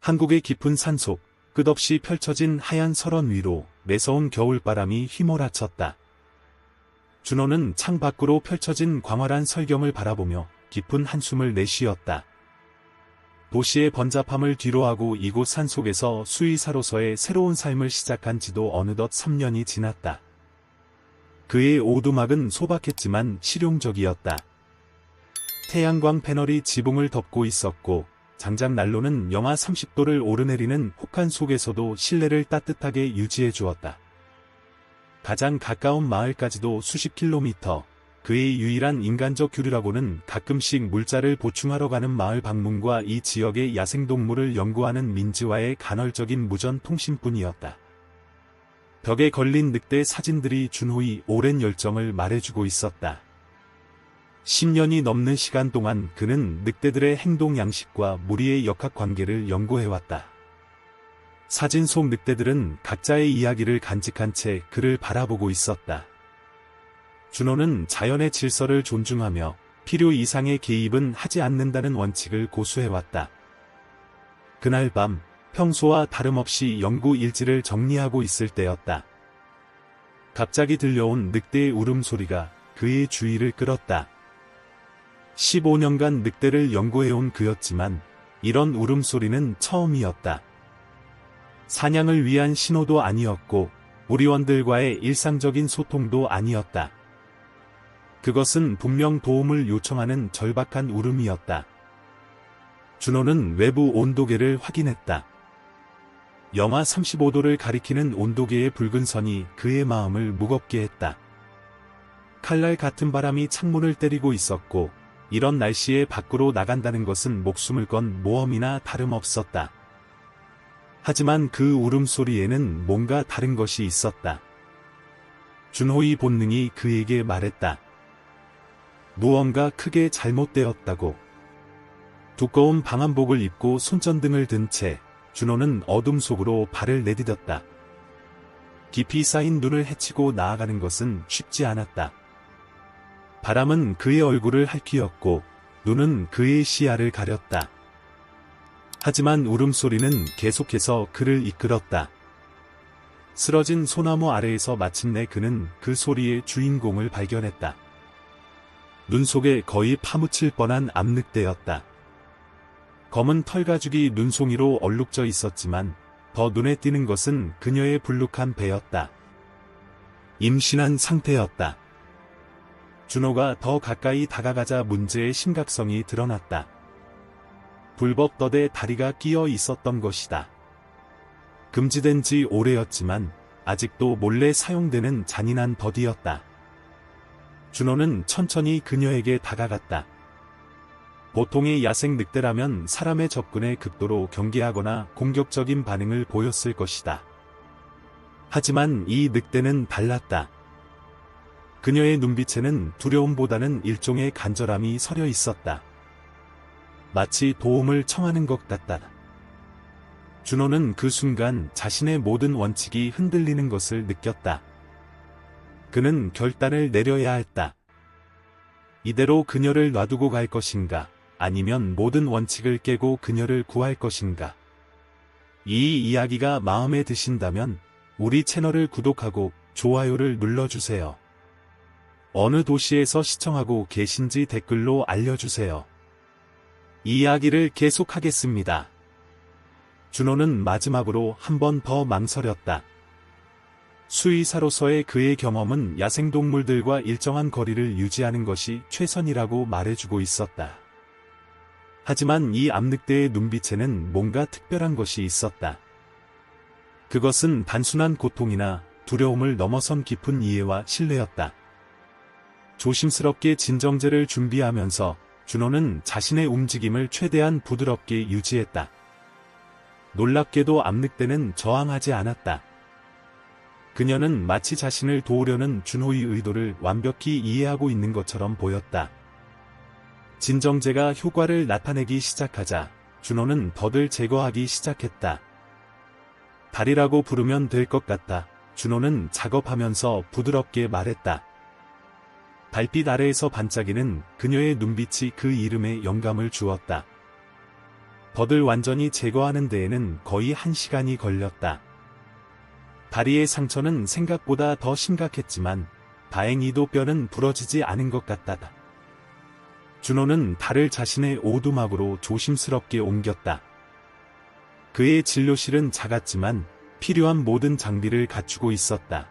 한국의 깊은 산속, 끝없이 펼쳐진 하얀 설원 위로 매서운 겨울바람이 휘몰아쳤다. 준호는 창 밖으로 펼쳐진 광활한 설경을 바라보며 깊은 한숨을 내쉬었다. 도시의 번잡함을 뒤로하고 이곳 산속에서 수의사로서의 새로운 삶을 시작한 지도 어느덧 3년이 지났다. 그의 오두막은 소박했지만 실용적이었다. 태양광 패널이 지붕을 덮고 있었고, 장작 난로는 영하 30도를 오르내리는 혹한 속에서도 실내를 따뜻하게 유지해 주었다. 가장 가까운 마을까지도 수십 킬로미터, 그의 유일한 인간적 교류라고는 가끔씩 물자를 보충하러 가는 마을 방문과 이 지역의 야생동물을 연구하는 민지와의 간헐적인 무전 통신뿐이었다. 벽에 걸린 늑대 사진들이 준호의 오랜 열정을 말해주고 있었다. 10년이 넘는 시간 동안 그는 늑대들의 행동 양식과 무리의 역학관계를 연구해왔다. 사진 속 늑대들은 각자의 이야기를 간직한 채 그를 바라보고 있었다. 준호는 자연의 질서를 존중하며 필요 이상의 개입은 하지 않는다는 원칙을 고수해왔다. 그날 밤, 평소와 다름없이 연구 일지를 정리하고 있을 때였다. 갑자기 들려온 늑대의 울음소리가 그의 주의를 끌었다. 15년간 늑대를 연구해온 그였지만 이런 울음소리는 처음이었다. 사냥을 위한 신호도 아니었고 무리원들과의 일상적인 소통도 아니었다. 그것은 분명 도움을 요청하는 절박한 울음이었다. 준호는 외부 온도계를 확인했다. 영하 35도를 가리키는 온도계의 붉은 선이 그의 마음을 무겁게 했다. 칼날 같은 바람이 창문을 때리고 있었고, 이런 날씨에 밖으로 나간다는 것은 목숨을 건 모험이나 다름없었다. 하지만 그 울음소리에는 뭔가 다른 것이 있었다. 준호의 본능이 그에게 말했다. 무언가 크게 잘못되었다고. 두꺼운 방한복을 입고 손전등을 든 채 준호는 어둠 속으로 발을 내디뎠다. 깊이 쌓인 눈을 헤치고 나아가는 것은 쉽지 않았다. 바람은 그의 얼굴을 핥히었고 눈은 그의 시야를 가렸다. 하지만 울음소리는 계속해서 그를 이끌었다. 쓰러진 소나무 아래에서 마침내 그는 그 소리의 주인공을 발견했다. 눈 속에 거의 파묻힐 뻔한 암늑대였다. 검은 털가죽이 눈송이로 얼룩져 있었지만 더 눈에 띄는 것은 그녀의 불룩한 배였다. 임신한 상태였다. 준호가 더 가까이 다가가자 문제의 심각성이 드러났다. 불법 덫에 다리가 끼어 있었던 것이다. 금지된 지 오래였지만 아직도 몰래 사용되는 잔인한 덫이었다. 준호는 천천히 그녀에게 다가갔다. 보통의 야생 늑대라면 사람의 접근에 극도로 경계하거나 공격적인 반응을 보였을 것이다. 하지만 이 늑대는 달랐다. 그녀의 눈빛에는 두려움보다는 일종의 간절함이 서려 있었다. 마치 도움을 청하는 것 같다. 준호는 그 순간 자신의 모든 원칙이 흔들리는 것을 느꼈다. 그는 결단을 내려야 했다. 이대로 그녀를 놔두고 갈 것인가, 아니면 모든 원칙을 깨고 그녀를 구할 것인가. 이 이야기가 마음에 드신다면 우리 채널을 구독하고 좋아요를 눌러주세요. 어느 도시에서 시청하고 계신지 댓글로 알려주세요. 이야기를 계속하겠습니다. 준호는 마지막으로 한 번 더 망설였다. 수의사로서의 그의 경험은 야생동물들과 일정한 거리를 유지하는 것이 최선이라고 말해주고 있었다. 하지만 이 암늑대의 눈빛에는 뭔가 특별한 것이 있었다. 그것은 단순한 고통이나 두려움을 넘어선 깊은 이해와 신뢰였다. 조심스럽게 진정제를 준비하면서 준호는 자신의 움직임을 최대한 부드럽게 유지했다. 놀랍게도 암늑대는 저항하지 않았다. 그녀는 마치 자신을 도우려는 준호의 의도를 완벽히 이해하고 있는 것처럼 보였다. 진정제가 효과를 나타내기 시작하자 준호는 덫을 제거하기 시작했다. 달이라고 부르면 될 것 같다. 준호는 작업하면서 부드럽게 말했다. 달빛 아래에서 반짝이는 그녀의 눈빛이 그 이름에 영감을 주었다. 벗을 완전히 제거하는 데에는 거의 1시간이 걸렸다. 다리의 상처는 생각보다 더 심각했지만 다행히도 뼈는 부러지지 않은 것 같다. 준호는 발을 자신의 오두막으로 조심스럽게 옮겼다. 그의 진료실은 작았지만 필요한 모든 장비를 갖추고 있었다.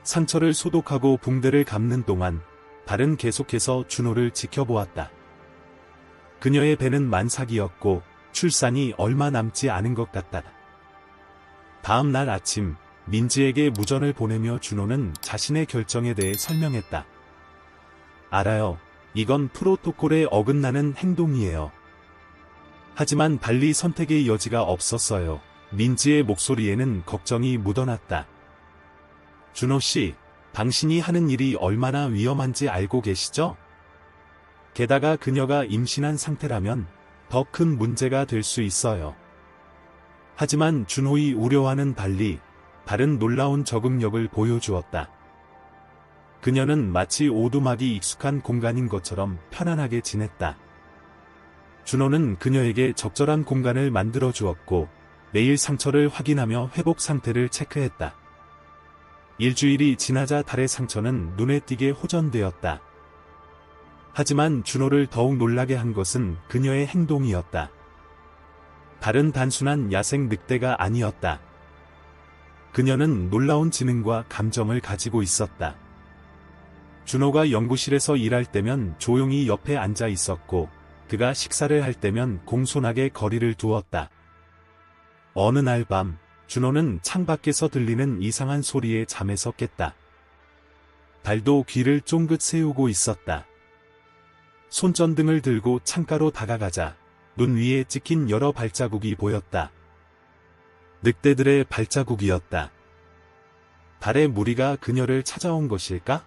상처를 소독하고 붕대를 감는 동안 발은 계속해서 준호를 지켜보았다. 그녀의 배는 만삭이었고 출산이 얼마 남지 않은 것 같다. 다음 날 아침 민지에게 무전을 보내며 준호는 자신의 결정에 대해 설명했다. 알아요. 이건 프로토콜에 어긋나는 행동이에요. 하지만 발리 선택의 여지가 없었어요. 민지의 목소리에는 걱정이 묻어났다. 준호 씨, 당신이 하는 일이 얼마나 위험한지 알고 계시죠? 게다가 그녀가 임신한 상태라면 더 큰 문제가 될 수 있어요. 하지만 준호의 우려와는 달리 다른 놀라운 적응력을 보여주었다. 그녀는 마치 오두막이 익숙한 공간인 것처럼 편안하게 지냈다. 준호는 그녀에게 적절한 공간을 만들어 주었고 매일 상처를 확인하며 회복 상태를 체크했다. 일주일이 지나자 달의 상처는 눈에 띄게 호전되었다. 하지만 준호를 더욱 놀라게 한 것은 그녀의 행동이었다. 달은 단순한 야생 늑대가 아니었다. 그녀는 놀라운 지능과 감정을 가지고 있었다. 준호가 연구실에서 일할 때면 조용히 옆에 앉아 있었고 그가 식사를 할 때면 공손하게 거리를 두었다. 어느 날 밤 준호는 창밖에서 들리는 이상한 소리에 잠에서 깼다. 달도 귀를 쫑긋 세우고 있었다. 손전등을 들고 창가로 다가가자 눈 위에 찍힌 여러 발자국이 보였다. 늑대들의 발자국이었다. 달의 무리가 그녀를 찾아온 것일까?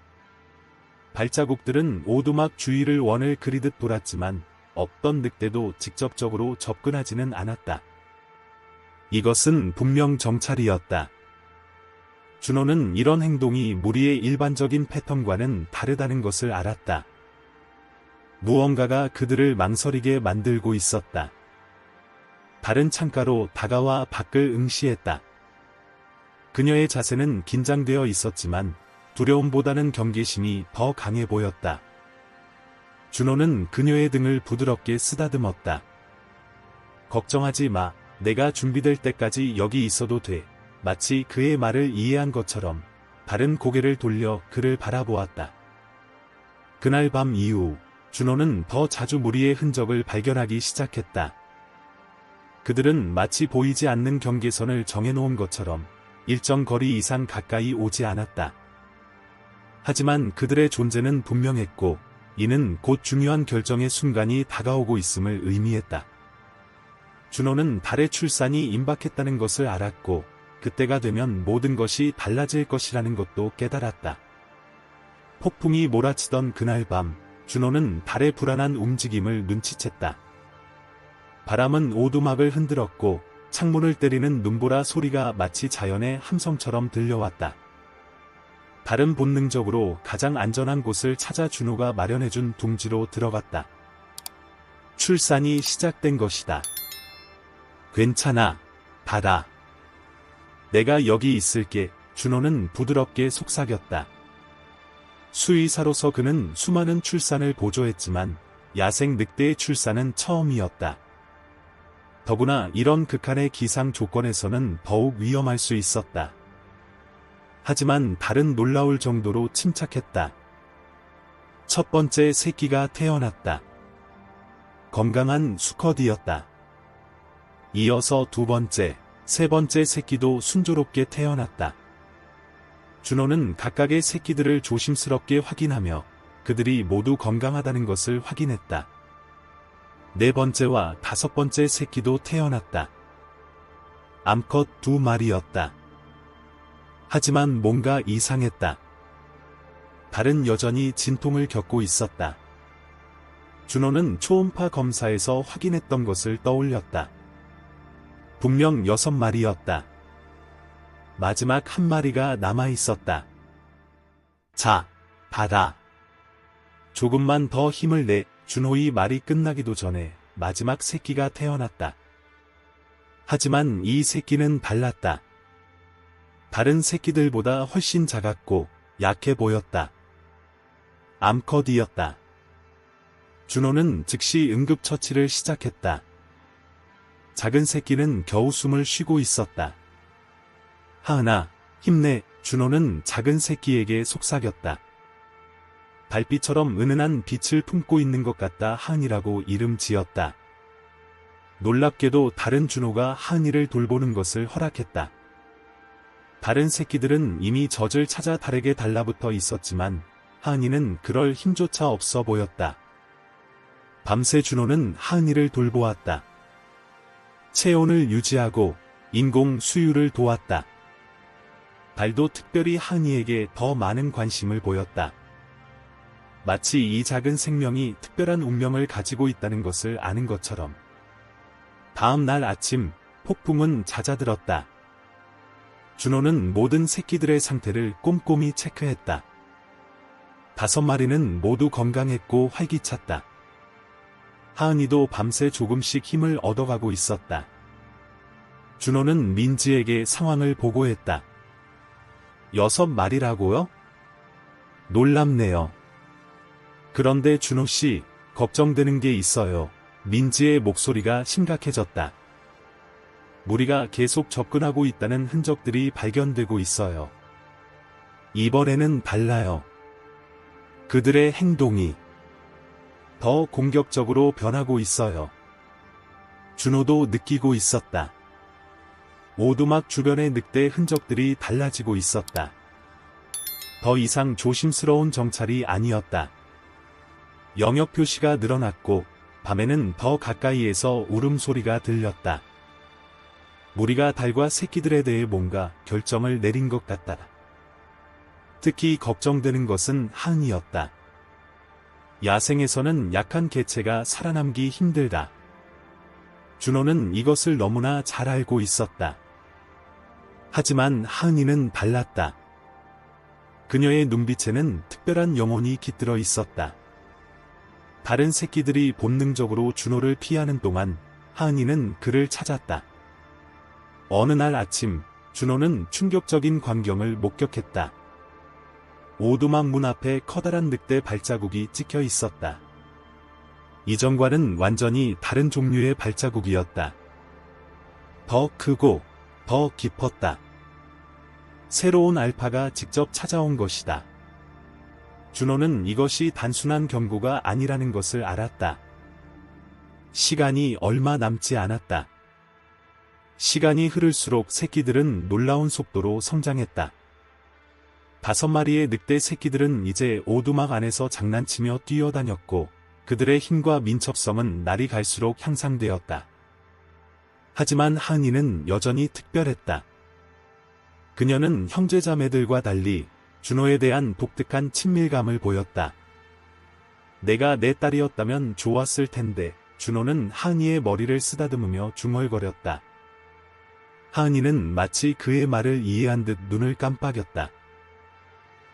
발자국들은 오두막 주위를 원을 그리듯 돌았지만 어떤 늑대도 직접적으로 접근하지는 않았다. 이것은 분명 정찰이었다. 준호는 이런 행동이 무리의 일반적인 패턴과는 다르다는 것을 알았다. 무언가가 그들을 망설이게 만들고 있었다. 다른 창가로 다가와 밖을 응시했다. 그녀의 자세는 긴장되어 있었지만 두려움보다는 경계심이 더 강해 보였다. 준호는 그녀의 등을 부드럽게 쓰다듬었다. 걱정하지 마. 내가 준비될 때까지 여기 있어도 돼. 마치 그의 말을 이해한 것처럼 다른 고개를 돌려 그를 바라보았다. 그날 밤 이후 준호는 더 자주 무리의 흔적을 발견하기 시작했다. 그들은 마치 보이지 않는 경계선을 정해놓은 것처럼 일정 거리 이상 가까이 오지 않았다. 하지만 그들의 존재는 분명했고 이는 곧 중요한 결정의 순간이 다가오고 있음을 의미했다. 준호는 달의 출산이 임박했다는 것을 알았고 그때가 되면 모든 것이 달라질 것이라는 것도 깨달았다. 폭풍이 몰아치던 그날 밤 준호는 달의 불안한 움직임을 눈치챘다. 바람은 오두막을 흔들었고 창문을 때리는 눈보라 소리가 마치 자연의 함성처럼 들려왔다. 달은 본능적으로 가장 안전한 곳을 찾아 준호가 마련해준 둥지로 들어갔다. 출산이 시작된 것이다. 괜찮아, 달아. 내가 여기 있을게. 준호는 부드럽게 속삭였다. 수의사로서 그는 수많은 출산을 보조했지만 야생 늑대의 출산은 처음이었다. 더구나 이런 극한의 기상 조건에서는 더욱 위험할 수 있었다. 하지만 달은 놀라울 정도로 침착했다. 첫 번째 새끼가 태어났다. 건강한 수컷이었다. 이어서 두 번째, 세 번째 새끼도 순조롭게 태어났다. 준호는 각각의 새끼들을 조심스럽게 확인하며 그들이 모두 건강하다는 것을 확인했다. 네 번째와 다섯 번째 새끼도 태어났다. 암컷 두 마리였다. 하지만 뭔가 이상했다. 달은 여전히 진통을 겪고 있었다. 준호는 초음파 검사에서 확인했던 것을 떠올렸다. 분명 6마리였다. 마지막 한 마리가 남아있었다. 자, 달아. 조금만 더 힘을 내. 준호의 말이 끝나기도 전에 마지막 새끼가 태어났다. 하지만 이 새끼는 달랐다. 다른 새끼들보다 훨씬 작았고 약해 보였다. 암컷이었다. 준호는 즉시 응급처치를 시작했다. 작은 새끼는 겨우 숨을 쉬고 있었다. 하은아, 힘내. 준호는 작은 새끼에게 속삭였다. 달빛처럼 은은한 빛을 품고 있는 것 같다. 하은이라고 이름 지었다. 놀랍게도 다른 준호가 하은이를 돌보는 것을 허락했다. 다른 새끼들은 이미 젖을 찾아 달에게 달라붙어 있었지만 하은이는 그럴 힘조차 없어 보였다. 밤새 준호는 하은이를 돌보았다. 체온을 유지하고 인공 수유를 도왔다. 달도 특별히 하은이에게 더 많은 관심을 보였다. 마치 이 작은 생명이 특별한 운명을 가지고 있다는 것을 아는 것처럼. 다음 날 아침, 폭풍은 잦아들었다. 준호는 모든 새끼들의 상태를 꼼꼼히 체크했다. 5마리는 모두 건강했고 활기찼다. 하은이도 밤새 조금씩 힘을 얻어가고 있었다. 준호는 민지에게 상황을 보고했다. 6마리라고요? 놀랍네요. 그런데 준호씨, 걱정되는 게 있어요. 민지의 목소리가 심각해졌다. 무리가 계속 접근하고 있다는 흔적들이 발견되고 있어요. 이번에는 달라요. 그들의 행동이 더 공격적으로 변하고 있어요. 준호도 느끼고 있었다. 오두막 주변의 늑대 흔적들이 달라지고 있었다. 더 이상 조심스러운 정찰이 아니었다. 영역 표시가 늘어났고 밤에는 더 가까이에서 울음소리가 들렸다. 무리가 달과 새끼들에 대해 뭔가 결정을 내린 것 같다. 특히 걱정되는 것은 하은이였다. 야생에서는 약한 개체가 살아남기 힘들다. 준호는 이것을 너무나 잘 알고 있었다. 하지만 하은이는 달랐다. 그녀의 눈빛에는 특별한 영혼이 깃들어 있었다. 다른 새끼들이 본능적으로 준호를 피하는 동안 하은이는 그를 찾았다. 어느 날 아침, 준호는 충격적인 광경을 목격했다. 오두막 문 앞에 커다란 늑대 발자국이 찍혀 있었다. 이전과는 완전히 다른 종류의 발자국이었다. 더 크고 더 깊었다. 새로운 알파가 직접 찾아온 것이다. 준호는 이것이 단순한 경고가 아니라는 것을 알았다. 시간이 얼마 남지 않았다. 시간이 흐를수록 새끼들은 놀라운 속도로 성장했다. 5마리의 늑대 새끼들은 이제 오두막 안에서 장난치며 뛰어다녔고 그들의 힘과 민첩성은 날이 갈수록 향상되었다. 하지만 하은이는 여전히 특별했다. 그녀는 형제자매들과 달리 준호에 대한 독특한 친밀감을 보였다. 내가 내 딸이었다면 좋았을 텐데. 준호는 하은이의 머리를 쓰다듬으며 중얼거렸다. 하은이는 마치 그의 말을 이해한 듯 눈을 깜빡였다.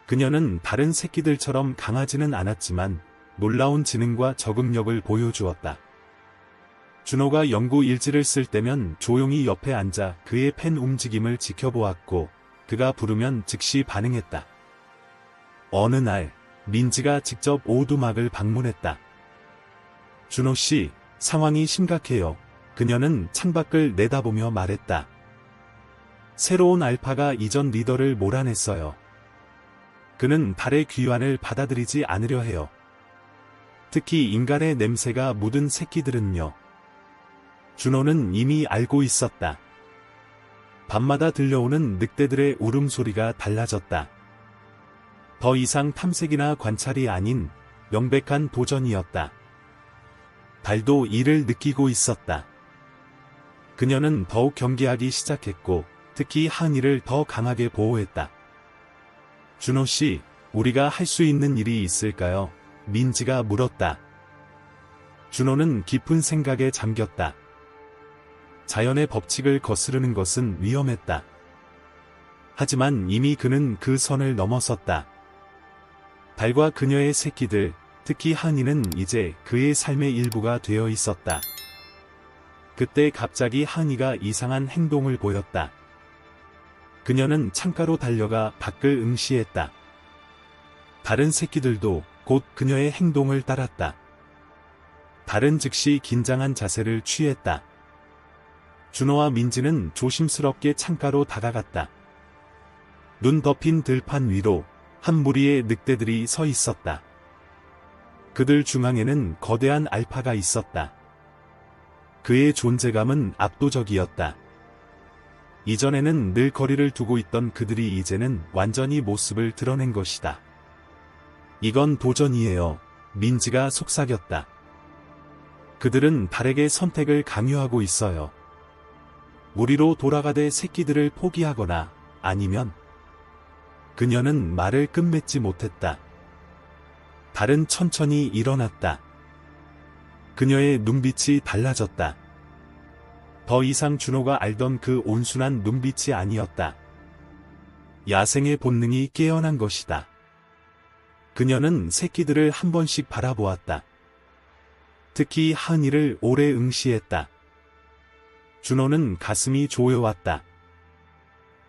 그녀는 다른 새끼들처럼 강하지는 않았지만 놀라운 지능과 적응력을 보여주었다. 준호가 연구 일지를 쓸 때면 조용히 옆에 앉아 그의 펜 움직임을 지켜보았고 그가 부르면 즉시 반응했다. 어느 날 민지가 직접 오두막을 방문했다. 준호씨, 상황이 심각해요. 그녀는 창밖을 내다보며 말했다. 새로운 알파가 이전 리더를 몰아냈어요. 그는 달의 귀환을 받아들이지 않으려 해요. 특히 인간의 냄새가 묻은 새끼들은요. 준호는 이미 알고 있었다. 밤마다 들려오는 늑대들의 울음소리가 달라졌다. 더 이상 탐색이나 관찰이 아닌 명백한 도전이었다. 달도 이를 느끼고 있었다. 그녀는 더욱 경계하기 시작했고 특히 하은이를 더 강하게 보호했다. 준호씨, 우리가 할 수 있는 일이 있을까요? 민지가 물었다. 준호는 깊은 생각에 잠겼다. 자연의 법칙을 거스르는 것은 위험했다. 하지만 이미 그는 그 선을 넘어섰다. 달과 그녀의 새끼들, 특히 하은이는 이제 그의 삶의 일부가 되어 있었다. 그때 갑자기 하은이가 이상한 행동을 보였다. 그녀는 창가로 달려가 밖을 응시했다. 다른 새끼들도 곧 그녀의 행동을 따랐다. 달은 즉시 긴장한 자세를 취했다. 준호와 민지는 조심스럽게 창가로 다가갔다. 눈 덮인 들판 위로 한 무리의 늑대들이 서 있었다. 그들 중앙에는 거대한 알파가 있었다. 그의 존재감은 압도적이었다. 이전에는 늘 거리를 두고 있던 그들이 이제는 완전히 모습을 드러낸 것이다. 이건 도전이에요. 민지가 속삭였다. 그들은 달에게 선택을 강요하고 있어요. 무리로 돌아가되 새끼들을 포기하거나 아니면. 그녀는 말을 끝맺지 못했다. 달은 천천히 일어났다. 그녀의 눈빛이 달라졌다. 더 이상 준호가 알던 그 온순한 눈빛이 아니었다. 야생의 본능이 깨어난 것이다. 그녀는 새끼들을 한 번씩 바라보았다. 특히 하은이를 오래 응시했다. 준호는 가슴이 조여왔다.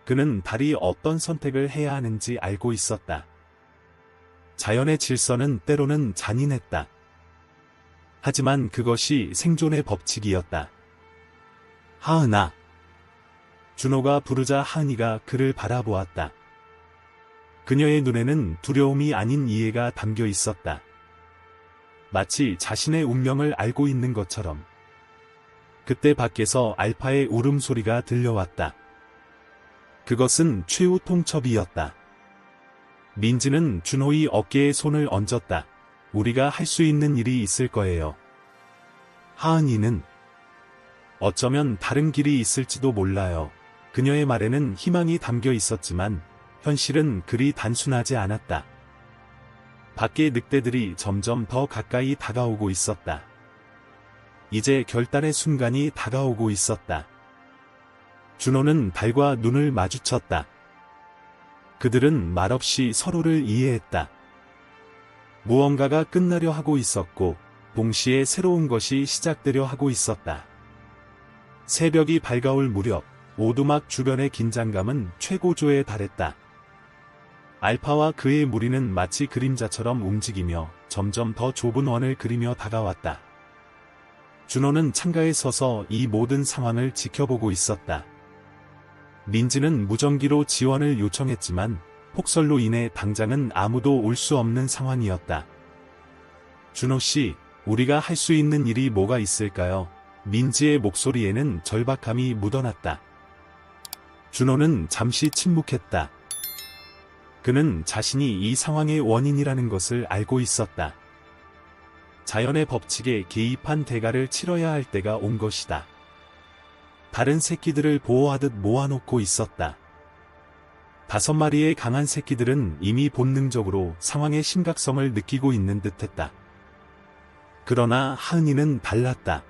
그는 달이 어떤 선택을 해야 하는지 알고 있었다. 자연의 질서는 때로는 잔인했다. 하지만 그것이 생존의 법칙이었다. 하은아. 준호가 부르자 하은이가 그를 바라보았다. 그녀의 눈에는 두려움이 아닌 이해가 담겨 있었다. 마치 자신의 운명을 알고 있는 것처럼. 그때 밖에서 알파의 울음소리가 들려왔다. 그것은 최후 통첩이었다. 민지는 준호의 어깨에 손을 얹었다. 우리가 할 수 있는 일이 있을 거예요. 하은이는 어쩌면 다른 길이 있을지도 몰라요. 그녀의 말에는 희망이 담겨 있었지만 현실은 그리 단순하지 않았다. 밖의 늑대들이 점점 더 가까이 다가오고 있었다. 이제 결단의 순간이 다가오고 있었다. 준호는 달과 눈을 마주쳤다. 그들은 말없이 서로를 이해했다. 무언가가 끝나려 하고 있었고 동시에 새로운 것이 시작되려 하고 있었다. 새벽이 밝아올 무렵 오두막 주변의 긴장감은 최고조에 달했다. 알파와 그의 무리는 마치 그림자처럼 움직이며 점점 더 좁은 원을 그리며 다가왔다. 준호는 창가에 서서 이 모든 상황을 지켜보고 있었다. 민지는 무전기로 지원을 요청했지만 폭설로 인해 당장은 아무도 올 수 없는 상황이었다. 준호 씨, 우리가 할 수 있는 일이 뭐가 있을까요? 민지의 목소리에는 절박함이 묻어났다. 준호는 잠시 침묵했다. 그는 자신이 이 상황의 원인이라는 것을 알고 있었다. 자연의 법칙에 개입한 대가를 치러야 할 때가 온 것이다. 다른 새끼들을 보호하듯 모아놓고 있었다. 5마리의 강한 새끼들은 이미 본능적으로 상황의 심각성을 느끼고 있는 듯했다. 그러나 하은이는 달랐다.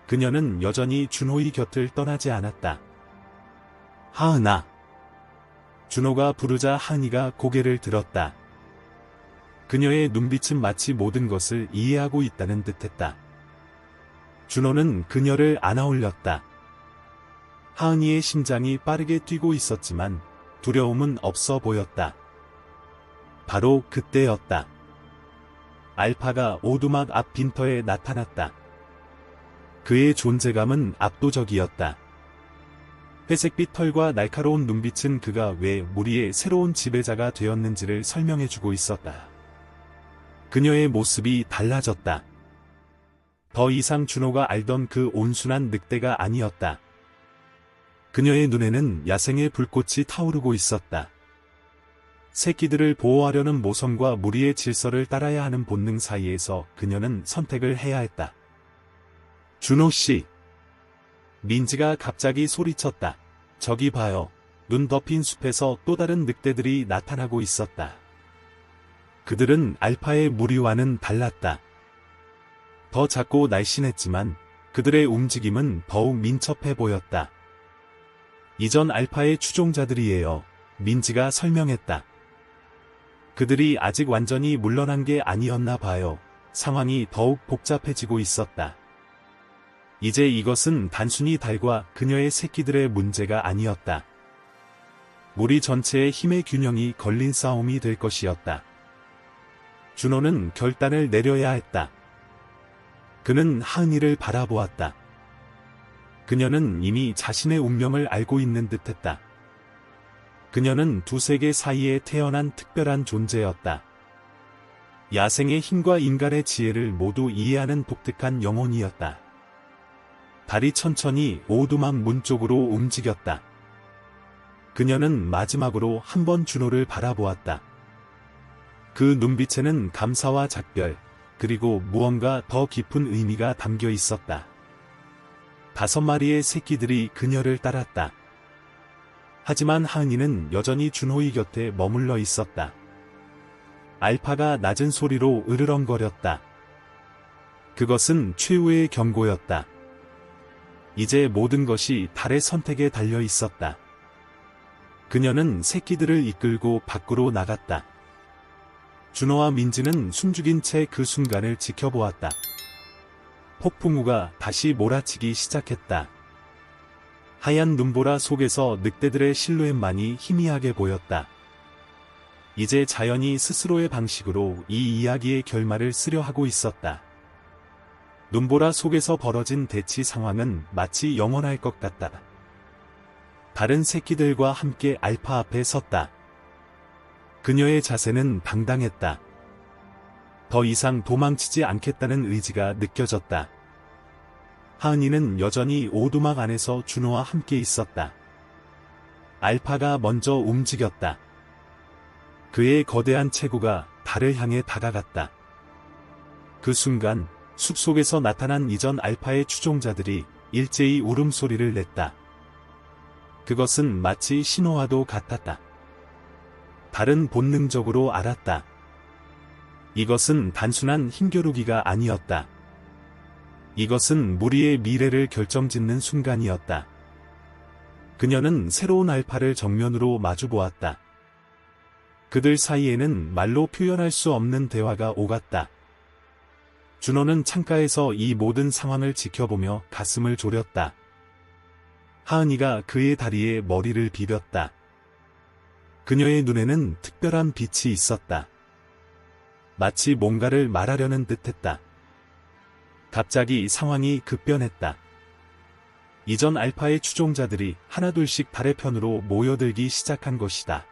그녀는 여전히 준호의 곁을 떠나지 않았다. 하은아. 준호가 부르자 하은이가 고개를 들었다. 그녀의 눈빛은 마치 모든 것을 이해하고 있다는 듯했다. 준호는 그녀를 안아올렸다. 하은이의 심장이 빠르게 뛰고 있었지만 두려움은 없어 보였다. 바로 그때였다. 알파가 오두막 앞 빈터에 나타났다. 그의 존재감은 압도적이었다. 회색빛 털과 날카로운 눈빛은 그가 왜 무리의 새로운 지배자가 되었는지를 설명해주고 있었다. 그녀의 모습이 달라졌다. 더 이상 준호가 알던 그 온순한 늑대가 아니었다. 그녀의 눈에는 야생의 불꽃이 타오르고 있었다. 새끼들을 보호하려는 모성과 무리의 질서를 따라야 하는 본능 사이에서 그녀는 선택을 해야 했다. 준호 씨. 민지가 갑자기 소리쳤다. 저기 봐요. 눈 덮인 숲에서 또 다른 늑대들이 나타나고 있었다. 그들은 알파의 무리와는 달랐다. 더 작고 날씬했지만 그들의 움직임은 더욱 민첩해 보였다. 이전 알파의 추종자들이에요. 민지가 설명했다. 그들이 아직 완전히 물러난 게 아니었나 봐요. 상황이 더욱 복잡해지고 있었다. 이제 이것은 단순히 달과 그녀의 새끼들의 문제가 아니었다. 무리 전체의 힘의 균형이 걸린 싸움이 될 것이었다. 준호는 결단을 내려야 했다. 그는 하은이를 바라보았다. 그녀는 이미 자신의 운명을 알고 있는 듯했다. 그녀는 두 세계 사이에 태어난 특별한 존재였다. 야생의 힘과 인간의 지혜를 모두 이해하는 독특한 영혼이었다. 달이 천천히 오두막 문 쪽으로 움직였다. 그녀는 마지막으로 한 번 준호를 바라보았다. 그 눈빛에는 감사와 작별, 그리고 무언가 더 깊은 의미가 담겨 있었다. 5마리의 새끼들이 그녀를 따랐다. 하지만 하은이는 여전히 준호의 곁에 머물러 있었다. 알파가 낮은 소리로 으르렁거렸다. 그것은 최후의 경고였다. 이제 모든 것이 달의 선택에 달려 있었다. 그녀는 새끼들을 이끌고 밖으로 나갔다. 준호와 민지는 숨죽인 채 그 순간을 지켜보았다. 폭풍우가 다시 몰아치기 시작했다. 하얀 눈보라 속에서 늑대들의 실루엣만이 희미하게 보였다. 이제 자연이 스스로의 방식으로 이 이야기의 결말을 쓰려 하고 있었다. 눈보라 속에서 벌어진 대치 상황은 마치 영원할 것 같다. 다른 새끼들과 함께 알파 앞에 섰다. 그녀의 자세는 당당했다. 더 이상 도망치지 않겠다는 의지가 느껴졌다. 하은이는 여전히 오두막 안에서 준호와 함께 있었다. 알파가 먼저 움직였다. 그의 거대한 체구가 달을 향해 다가갔다. 그 순간 숲속에서 나타난 이전 알파의 추종자들이 일제히 울음소리를 냈다. 그것은 마치 신호와도 같았다. 달은 본능적으로 알았다. 이것은 단순한 힘겨루기가 아니었다. 이것은 무리의 미래를 결정짓는 순간이었다. 그녀는 새로운 알파를 정면으로 마주보았다. 그들 사이에는 말로 표현할 수 없는 대화가 오갔다. 준호는 창가에서 이 모든 상황을 지켜보며 가슴을 졸였다. 하은이가 그의 다리에 머리를 비볐다. 그녀의 눈에는 특별한 빛이 있었다. 마치 뭔가를 말하려는 듯했다. 갑자기 상황이 급변했다. 이전 알파의 추종자들이 하나둘씩 달의 편으로 모여들기 시작한 것이다.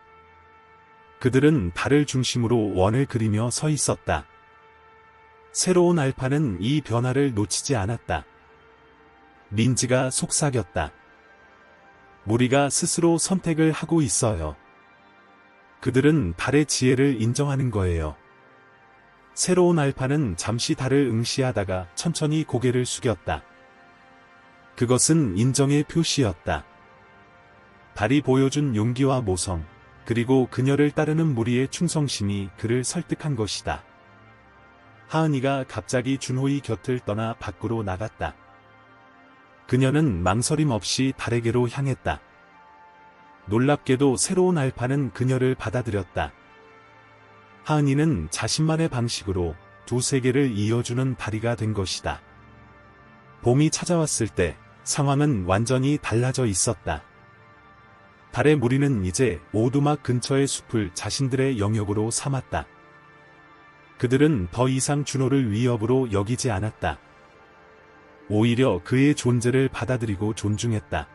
그들은 달을 중심으로 원을 그리며 서 있었다. 새로운 알파는 이 변화를 놓치지 않았다. 민지가 속삭였다. 무리가 스스로 선택을 하고 있어요. 그들은 달의 지혜를 인정하는 거예요. 새로운 알파는 잠시 달을 응시하다가 천천히 고개를 숙였다. 그것은 인정의 표시였다. 달이 보여준 용기와 모성, 그리고 그녀를 따르는 무리의 충성심이 그를 설득한 것이다. 하은이가 갑자기 준호의 곁을 떠나 밖으로 나갔다. 그녀는 망설임 없이 달에게로 향했다. 놀랍게도 새로운 알파는 그녀를 받아들였다. 하은이는 자신만의 방식으로 두 세계를 이어주는 다리가 된 것이다. 봄이 찾아왔을 때 상황은 완전히 달라져 있었다. 달의 무리는 이제 오두막 근처의 숲을 자신들의 영역으로 삼았다. 그들은 더 이상 준호를 위협으로 여기지 않았다. 오히려 그의 존재를 받아들이고 존중했다.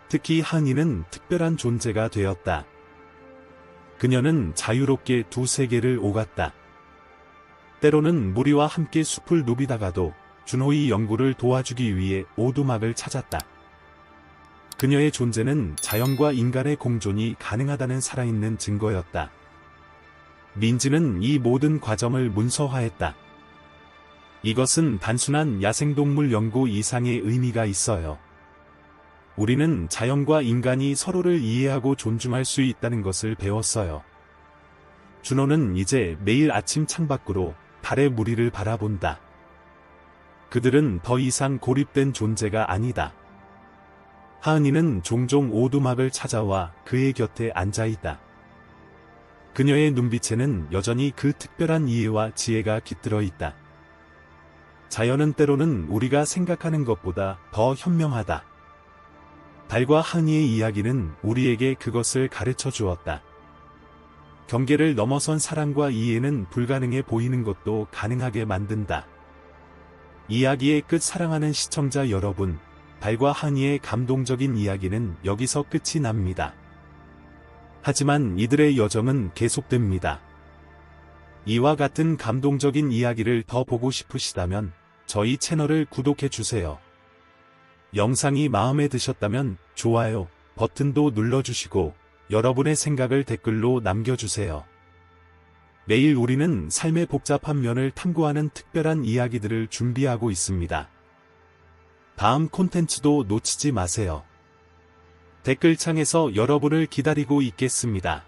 특히 하은이는 특별한 존재가 되었다. 그녀는 자유롭게 두 세계를 오갔다. 때로는 무리와 함께 숲을 누비다가도 준호의 연구를 도와주기 위해 오두막을 찾았다. 그녀의 존재는 자연과 인간의 공존이 가능하다는 살아있는 증거였다. 민지는 이 모든 과정을 문서화했다. 이것은 단순한 야생동물 연구 이상의 의미가 있어요. 우리는 자연과 인간이 서로를 이해하고 존중할 수 있다는 것을 배웠어요. 준호는 이제 매일 아침 창밖으로 달의 무리를 바라본다. 그들은 더 이상 고립된 존재가 아니다. 하은이는 종종 오두막을 찾아와 그의 곁에 앉아있다. 그녀의 눈빛에는 여전히 그 특별한 이해와 지혜가 깃들어 있다. 자연은 때로는 우리가 생각하는 것보다 더 현명하다. 달과 하니의 이야기는 우리에게 그것을 가르쳐 주었다. 경계를 넘어선 사랑과 이해는 불가능해 보이는 것도 가능하게 만든다. 이야기의 끝. 사랑하는 시청자 여러분, 달과 하니의 감동적인 이야기는 여기서 끝이 납니다. 하지만 이들의 여정은 계속됩니다. 이와 같은 감동적인 이야기를 더 보고 싶으시다면 저희 채널을 구독해주세요. 영상이 마음에 드셨다면 좋아요 버튼도 눌러주시고 여러분의 생각을 댓글로 남겨주세요. 매일 우리는 삶의 복잡한 면을 탐구하는 특별한 이야기들을 준비하고 있습니다. 다음 콘텐츠도 놓치지 마세요. 댓글창에서 여러분을 기다리고 있겠습니다.